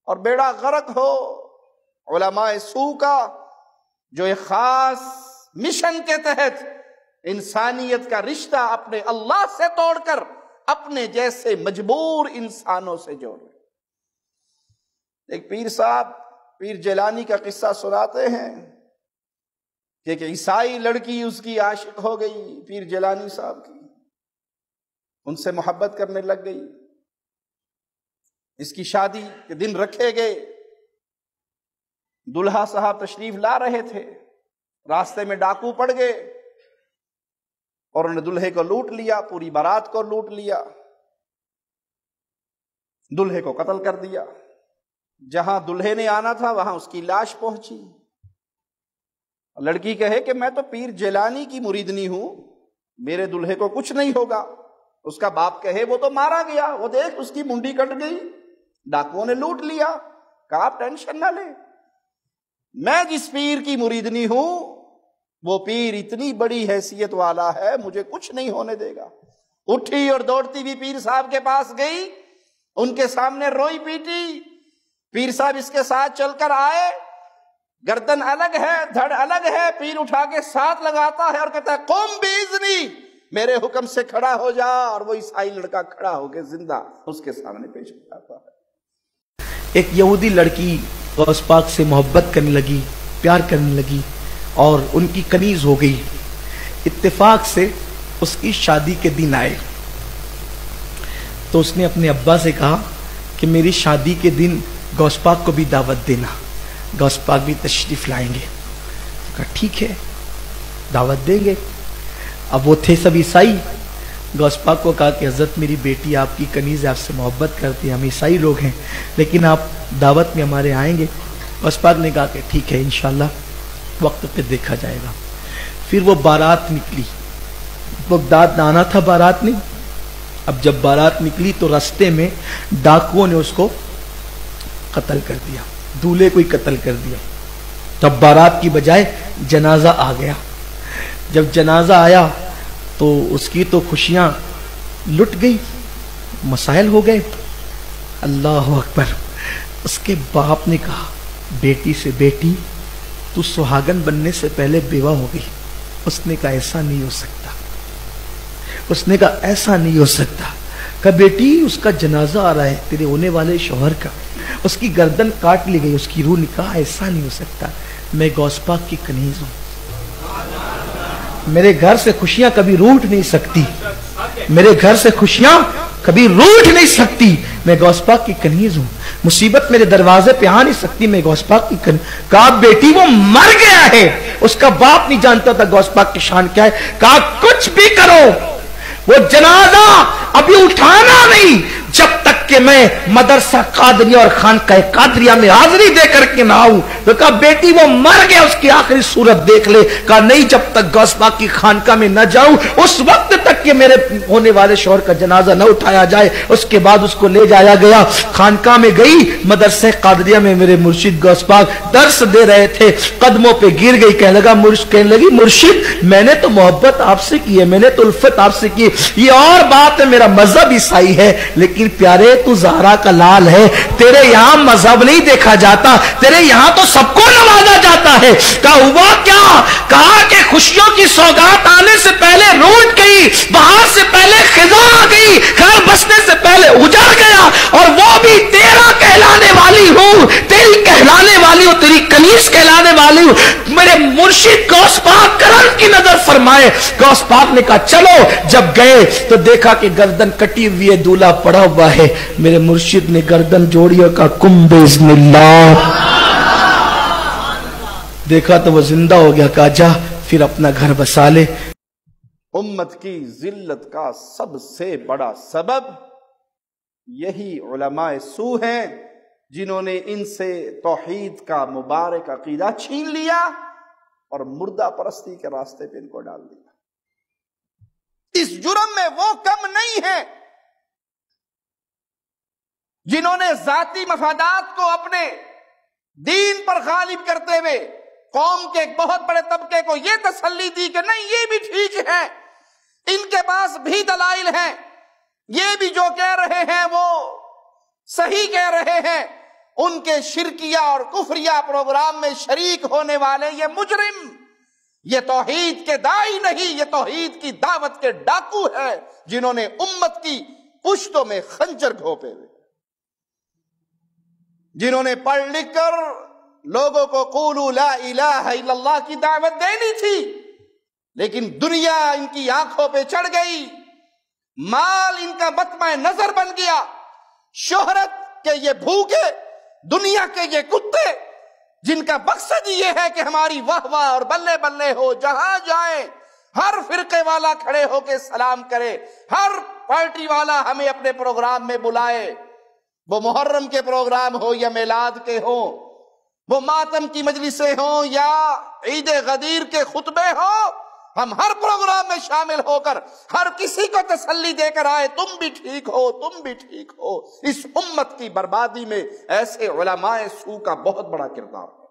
اور بیڑا غرق ہو علماء سو کا، جو ایک خاص مشن کے تحت انسانیت کا رشتہ اپنے اللہ سے توڑ کر اپنے جیسے مجبور انسانوں سے جوڑ رہے۔ ایک پیر صاحب پیر جیلانی کا قصہ سناتے ہیں کہ ایک عیسائی لڑکی اس کی عاشق ہو گئی پیر جیلانی صاحب کی، ان سے محبت کرنے لگ گئی۔ اس کی شادی کے دن رکھے گئے، دلہا صاحب تشریف لا رہے تھے، راستے میں ڈاکو پڑ گئے اور انہوں نے دلہے کو لوٹ لیا، پوری بارات کو لوٹ لیا، دلہے کو قتل کر دیا۔ جہاں دلہے نے آنا تھا وہاں اس کی لاش پہنچی۔ لڑکی کہے کہ میں تو پیر جیلانی کی مریدنی ہوں، میرے دلہے کو کچھ نہیں ہوگا۔ اس کا باپ کہے وہ تو مارا گیا، وہ دیکھ اس کی منڈی کٹ گئی، ڈاکوؤں نے لوٹ لیا۔ کہا آپ ٹینشن نہ لیں، میں جس پیر کی مریدنی ہوں وہ پیر اتنی بڑی حیثیت والا ہے، مجھے کچھ نہیں ہونے دے گا۔ اٹھی اور دوڑتی بھی پیر صاحب کے پاس گئی، ان کے سامنے روئی پیٹی۔ پیر صاحب اس کے ساتھ چل کر آئے، گردن الگ ہے، دھڑ الگ ہے، پیر اٹھا کے ساتھ لگاتا ہے اور کہتا ہے قم باذنی، میرے حکم سے کھڑا ہو جا۔ اور وہ عیسائی لڑکا کھڑا ہو کے زندہ اس کے سامنے پیش کرتا ہے۔ ایک یہودی لڑکی غوث پاک سے محبت کرنے لگی، پیار کرنے لگی اور ان کی کنیز ہو گئی۔ اتفاق سے اس کی شادی کے دن آئے تو اس نے اپنے ابا سے کہا کہ میری شادی کے دن غوث پاک کو بھی دعوت دینا، غوث پاک بھی تشریف لائیں گے۔ کہا ٹھیک ہے دعوت دیں گے۔ اب وہ تھے سب عیسائی، غوث پاک کو کہا کہ حضرت میری بیٹی آپ کی کنیز ہے، آپ سے محبت کرتی ہے، ہم عیسائی لوگ ہیں لیکن آپ دعوت میں ہمارے آئیں گے؟ غوث پاک نے کہا کہ ٹھیک ہے انشاءاللہ وقت پہ دیکھا جائے گا۔ پھر وہ بارات نکلی، بغداد آنا تھا بارات نے۔ اب جب بارات نکلی تو راستے میں ڈاکوؤں نے اس کو قتل کر دیا، دولہے کو ہی قتل کر دیا۔ تب بارات کی بجائے جنازہ آ گیا۔ جب جنازہ آیا تو اس کی تو خوشیاں لٹ گئی، مسائل ہو گئے۔ اللہ اکبر۔ اس کے باپ نے کہا بیٹی سے بیٹی تو سہاگن بننے سے پہلے بیوہ ہو گئی۔ اس نے کہا ایسا نہیں ہو سکتا، اس نے کہا ایسا نہیں ہو سکتا۔ کہا بیٹی اس کا جنازہ آ رہا ہے تیرے ہونے والے شوہر کا، اس کی گردن کاٹ لی گئی، اس کی روح نکاح، ایسا نہیں ہو سکتا، میں غوث پاک کی کنیز ہوں، میرے گھر سے خوشیاں کبھی روٹ نہیں سکتی، میرے گھر سے خوشیاں کبھی روٹ نہیں سکتی، میں غوث پاک کی کنیز ہوں، مصیبت میرے دروازے پہ آ نہیں سکتی، میں غوث پاک کی کنیز۔ کہا بیٹی وہ مر گیا ہے۔ اس کا باپ نہیں جانتا تھا غوث پاک کی شان کیا ہے۔ کہا کچھ بھی کرو وہ جنازہ ابھی اٹھانا نہیں جب تک کہ میں مدرسہ قادریہ اور خانقاہ قادریہ میں حاضری دے کر کے نہ آؤں۔ تو کہا بیٹی وہ مر گیا، اس کی آخری صورت دیکھ لے۔ کہا نہیں جب تک غوث پاک کی خانقاہ میں نہ جاؤں اس وقت تک کہ میرے ہونے والے شوہر کا جنازہ نہ اٹھایا جائے۔ اس کے بعد اس کو لے جایا گیا، خانقاہ میں گئی، مدرسہ قادریہ میں میرے مرشد غوث پاک درس دے رہے تھے، قدموں پہ گر گئی، کہنے لگی مرشد میں نے تو محبت آپ سے کی ہے، میں نے تو الفت آپ سے کی، یہ اور بات ہے میرا مذہب عیسائی ہے لیکن پیارے تو زہرا کا لال ہے، تیرے یہاں مذہب نہیں دیکھا جاتا، تیرے یہاں تو سب کو نوازا جاتا ہے۔ کہا ہوا کیا؟ کہا کہ خوشیوں کی سوگات آنے سے پہلے روٹ گئی، بہار سے پہلے خزاں آ گئی، گھر بسنے سے پہلے اجڑ گیا، اور وہ بھی تیرا کہلانے والی ہوں، تیری کہلانے والی ہوں، تیری کنیز کہلانے والی ہوں۔ میرے مرشد غوث پاک کرم کی نظر فرمائے۔ غوث پاک نے کہا چلو۔ جب گئے تو دیکھا کہ گردن کٹی ہوئی ہے، دولہا پڑا ہوا ہے۔ میرے مرشد نے گردن جوڑی اور کہا کم باذن اللہ۔ دیکھا تو وہ زندہ ہو گیا۔ کہا جا پھر اپنا گھر بسا لے۔ امت کی ذلت کا سب سے بڑا سبب یہی علماء سو ہیں جنہوں نے ان سے توحید کا مبارک عقیدہ چھین لیا اور مردہ پرستی کے راستے پہ ان کو ڈال دیا۔ اس جرم میں وہ کم نہیں ہے جنہوں نے ذاتی مفادات کو اپنے دین پر غالب کرتے ہوئے قوم کے ایک بہت بڑے طبقے کو یہ تسلی دی کہ نہیں یہ بھی ٹھیک ہے، ان کے پاس بھی دلائل ہیں، یہ بھی جو کہہ رہے ہیں وہ صحیح کہہ رہے ہیں، ان کے شرکیہ اور کفریہ پروگرام میں شریک ہونے والے یہ مجرم، یہ توحید کے داعی نہیں، یہ توحید کی دعوت کے ڈاکو ہے، جنہوں نے امت کی پشتوں میں خنجر گھونپے ہوئے، جنہوں نے پڑھ لکھ کر لوگوں کو قولوا لا الہ الا اللہ کی دعوت دینی تھی، لیکن دنیا ان کی آنکھوں پہ چڑھ گئی، مال ان کا مطمع نظر بن گیا، شہرت کے یہ بھوکے، دنیا کے یہ کتے، جن کا مقصد یہ ہے کہ ہماری واہ واہ اور بلے بلے ہو، جہاں جائیں ہر فرقے والا کھڑے ہو کے سلام کرے، ہر پارٹی والا ہمیں اپنے پروگرام میں بلائے، وہ محرم کے پروگرام ہو یا میلاد کے ہو، وہ ماتم کی مجلسیں ہوں یا عید غدیر کے خطبے ہوں، ہم ہر پروگرام میں شامل ہو کر ہر کسی کو تسلی دے کر آئے، تم بھی ٹھیک ہو، تم بھی ٹھیک ہو۔ اس امت کی بربادی میں ایسے علماء سو کا بہت بڑا کردار ہے۔